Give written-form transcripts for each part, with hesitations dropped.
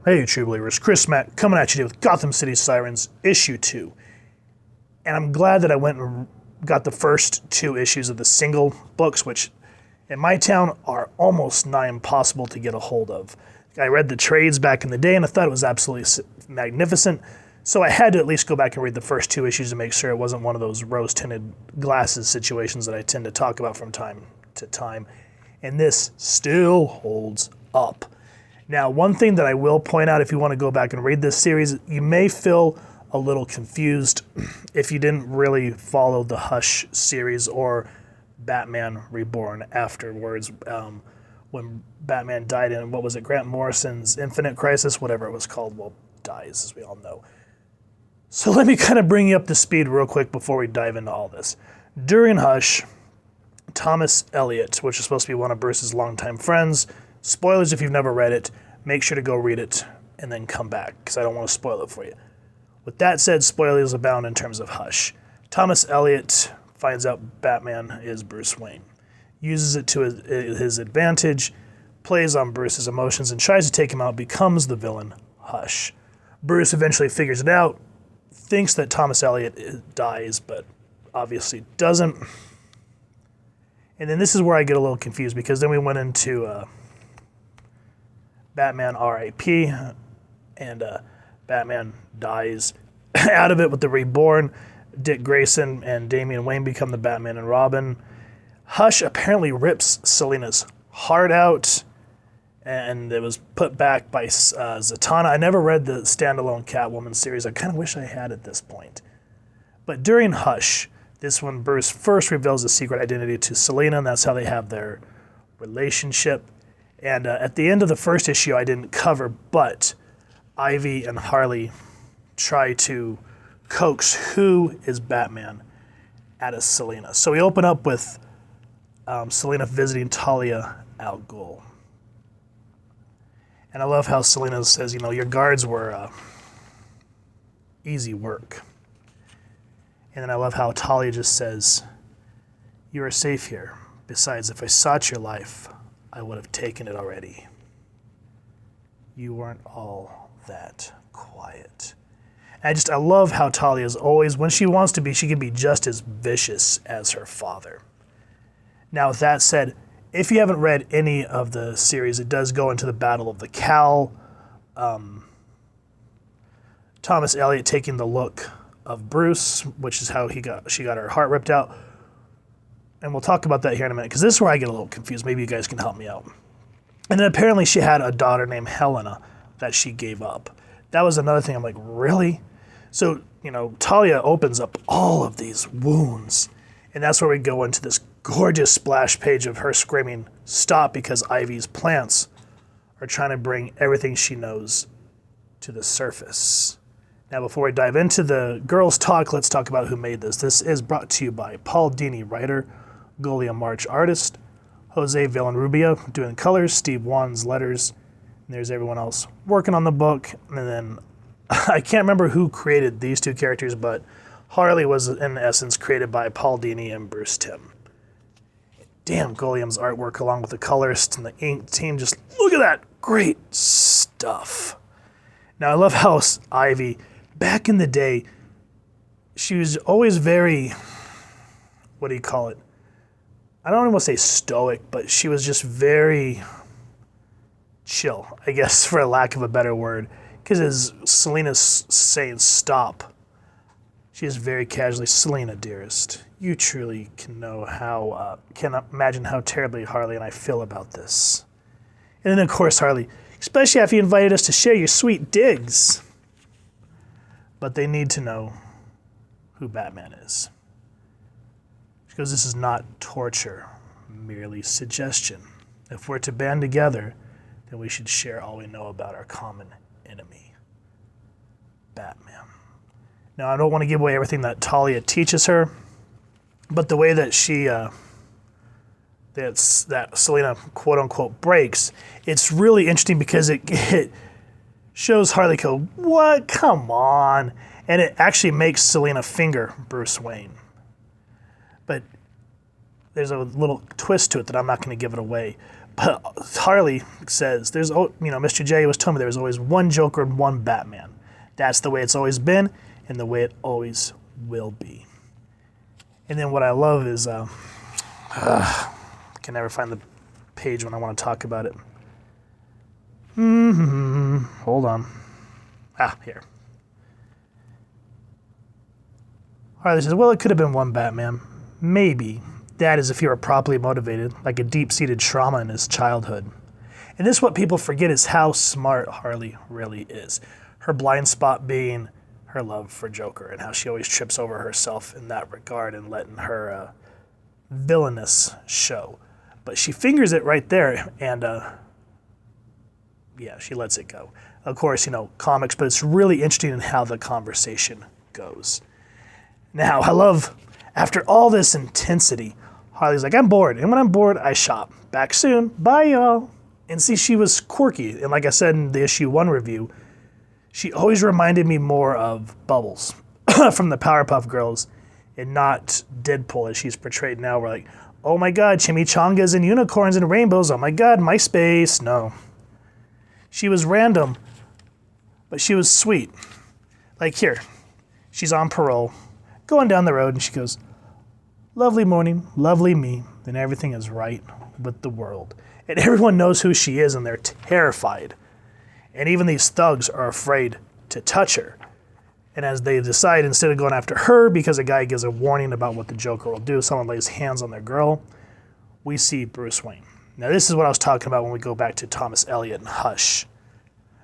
Hey, True Believers, Chris Mack coming at you today with Gotham City Sirens, Issue 2. And I'm glad that I went and got the first 2 issues of the single books, which in my town are almost nigh impossible to get a hold of. I read the trades back in the day and I thought it was absolutely magnificent, so I had to at least go back and read the first 2 issues to make sure it wasn't one of those rose-tinted glasses situations that I tend to talk about from time to time. And this still holds up. Now, one thing that I will point out, if you want to go back and read this series, you may feel a little confused if you didn't really follow the Hush series or Batman Reborn afterwards, when Batman died in, what was it, Grant Morrison's Infinite Crisis, whatever it was called, well, dies, as we all know. So let me kind of bring you up to speed real quick before we dive into all this. During Hush, Thomas Elliot, which is supposed to be one of Bruce's longtime friends, spoilers if you've never read it, make sure to go read it and then come back, because I don't want to spoil it for you. With that said, spoilers abound in terms of Hush. Thomas Elliot finds out Batman is Bruce Wayne, uses it to his advantage, plays on Bruce's emotions, and tries to take him out, becomes the villain, Hush. Bruce eventually figures it out, thinks that Thomas Elliot dies, but obviously doesn't. And then this is where I get a little confused, because then we went into Batman R.I.P. and Batman dies out of it with the Reborn. Dick Grayson and Damian Wayne become the Batman and Robin. Hush apparently rips Selina's heart out, and it was put back by Zatanna. I never read the standalone Catwoman series. I kind of wish I had at this point. But during Hush, this one, Bruce first reveals the secret identity to Selina, and that's how they have their relationship. And at the end of the first issue, I didn't cover, but Ivy and Harley try to coax who is Batman out of Selina. So we open up with Selina visiting Talia al Ghul. And I love how Selina says, your guards were easy work. And then I love how Talia just says, you are safe here. Besides, if I sought your life, I would have taken it already. You weren't all that quiet. And I love how Talia is always, when she wants to be, she can be just as vicious as her father. Now, with that said, if you haven't read any of the series, it does go into the Battle of the Cowl. Thomas Elliot taking the look of Bruce, which is how she got her heart ripped out. And we'll talk about that here in a minute, because this is where I get a little confused. Maybe you guys can help me out. And then apparently she had a daughter named Helena that she gave up. That was another thing. I'm like, really? So, Talia opens up all of these wounds. And that's where we go into this gorgeous splash page of her screaming, stop, because Ivy's plants are trying to bring everything she knows to the surface. Now, before we dive into the girls' talk, let's talk about who made this. This is brought to you by Paul Dini, writer, Golia March, artist, Jose Villarrubia doing colors, Steve Wan's letters, and there's everyone else working on the book. And then I can't remember who created these 2 characters, but Harley was, in essence, created by Paul Dini and Bruce Timm. Damn, Goliam's artwork, along with the colorist and the ink team, just look at that. Great stuff. Now, I love how Ivy, back in the day, she was always very, what do you call it? I don't even want to say stoic, but she was just very chill, I guess, for a lack of a better word. Because as Selina's saying stop, she is very casually, Selina, dearest, you truly can imagine how terribly Harley and I feel about this. And then, of course, Harley, especially after you invited us to share your sweet digs. But they need to know who Batman is. Because this is not torture, merely suggestion. If we're to band together, then we should share all we know about our common enemy, Batman. Now, I don't want to give away everything that Talia teaches her, but the way that that Selina, quote unquote, breaks, it's really interesting because it shows Harley go, what? Come on. And it actually makes Selina finger Bruce Wayne. But there's a little twist to it that I'm not going to give it away. But Harley says, Mr. J was telling me there was always one Joker and one Batman. That's the way it's always been and the way it always will be. And then what I love is, I can never find the page when I want to talk about it. Hold on. Here. Harley says, well, it could have been one Batman. Maybe. That is if he were properly motivated, like a deep-seated trauma in his childhood. And this is what people forget is how smart Harley really is. Her blind spot being her love for Joker and how she always trips over herself in that regard and letting her villainous show. But she fingers it right there and she lets it go. Of course, comics, but it's really interesting in how the conversation goes. Now, I love, after all this intensity, Harley's like, I'm bored. And when I'm bored, I shop. Back soon. Bye, y'all. And see, she was quirky. And like I said in the issue 1 review, she always reminded me more of Bubbles from the Powerpuff Girls and not Deadpool as she's portrayed now. We're like, oh my God, chimichangas and unicorns and rainbows. Oh my God, MySpace. No. She was random, but she was sweet. Like here, she's on parole, going down the road, and she goes, lovely morning, lovely me, then everything is right with the world. And everyone knows who she is, and they're terrified. And even these thugs are afraid to touch her. And as they decide, instead of going after her, because a guy gives a warning about what the Joker will do, someone lays hands on their girl, we see Bruce Wayne. Now, this is what I was talking about when we go back to Thomas Elliot and Hush.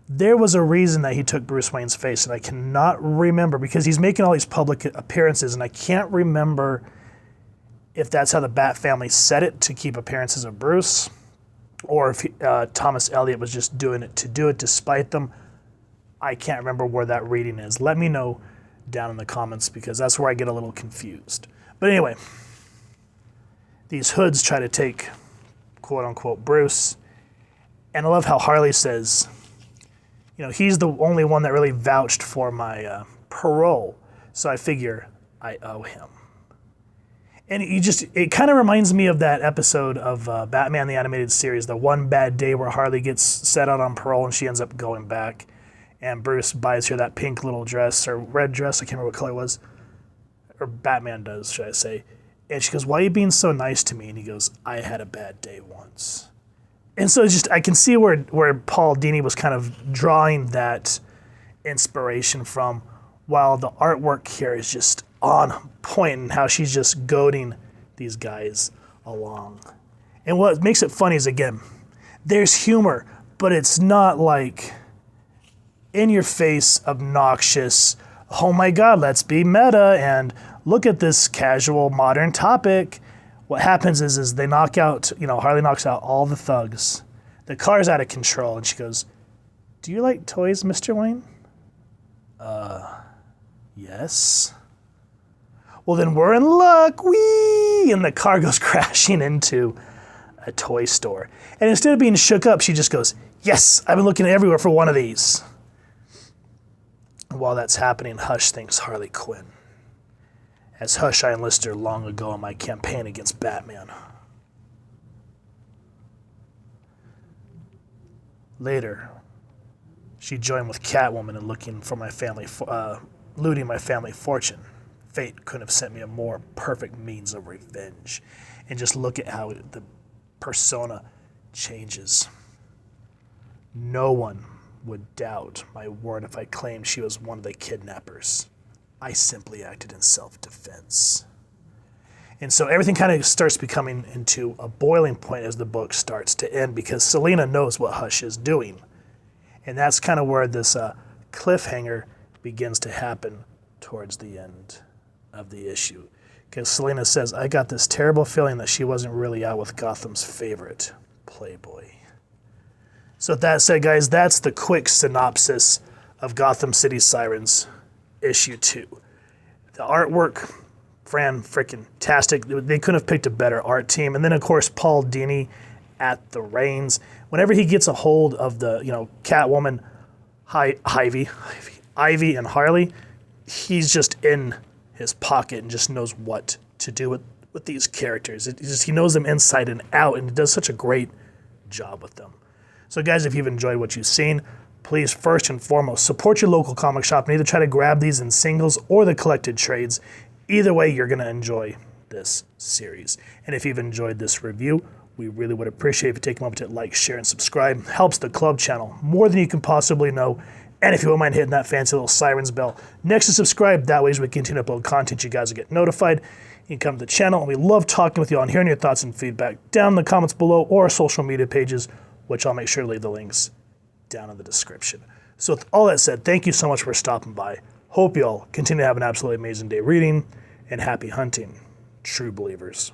There was a reason that he took Bruce Wayne's face, and I cannot remember, because he's making all these public appearances, and I can't remember if that's how the Bat family set it to keep appearances of Bruce, or if Thomas Elliot was just doing it to do it despite them. I can't remember where that reading is. Let me know down in the comments, because that's where I get a little confused. But anyway, these hoods try to take quote-unquote Bruce, and I love how Harley says, he's the only one that really vouched for my parole, so I figure I owe him. And it kind of reminds me of that episode of Batman the Animated Series, the one bad day where Harley gets set out on parole and she ends up going back, and Bruce buys her that pink little dress, or red dress, I can't remember what color it was, or Batman does, should I say. And she goes, why are you being so nice to me? And he goes, I had a bad day once. And so I can see where Paul Dini was kind of drawing that inspiration from, while the artwork here is just on point and how she's just goading these guys along. And what makes it funny is, again, there's humor, but it's not like in your face, obnoxious, oh my God, let's be meta, and look at this casual modern topic. What happens is they knock out, Harley knocks out all the thugs. The car's out of control, and she goes, do you like toys, Mr. Wayne? Yes. Well, then we're in luck, whee! And the car goes crashing into a toy store. And instead of being shook up, she just goes, yes, I've been looking everywhere for one of these. And while that's happening, Hush thinks Harley Quinn. As Hush, I enlisted her long ago in my campaign against Batman. Later, she joined with Catwoman in looking for my family, looting my family fortune. Fate couldn't have sent me a more perfect means of revenge. And just look at how the persona changes. No one would doubt my word if I claimed she was one of the kidnappers. I simply acted in self-defense. And so everything kind of starts becoming into a boiling point as the book starts to end, because Selina knows what Hush is doing. And that's kind of where this cliffhanger begins to happen towards the end of the issue. Because Selina says, I got this terrible feeling that she wasn't really out with Gotham's favorite playboy. So with that said, guys, that's the quick synopsis of Gotham City Sirens issue 2. The artwork, freaking-tastic. They couldn't have picked a better art team. And then, of course, Paul Dini at the reins. Whenever he gets a hold of the, Catwoman, Ivy, and Harley, he's just in his pocket and just knows what to do with these characters. He knows them inside and out, and he does such a great job with them. So guys, if you've enjoyed what you've seen, please first and foremost support your local comic shop and either try to grab these in singles or the collected trades. Either way, you're going to enjoy this series. And if you've enjoyed this review, we really would appreciate if you take a moment to like, share, and subscribe. Helps the club channel more than you can possibly know. And if you wouldn't mind hitting that fancy little Sirens bell next to subscribe, that way as we continue to upload content, you guys will get notified. You can come to the channel, and we love talking with you and hearing your thoughts and feedback down in the comments below or our social media pages, which I'll make sure to leave the links down in the description. So with all that said, thank you so much for stopping by. Hope you all continue to have an absolutely amazing day reading, and happy hunting, true believers.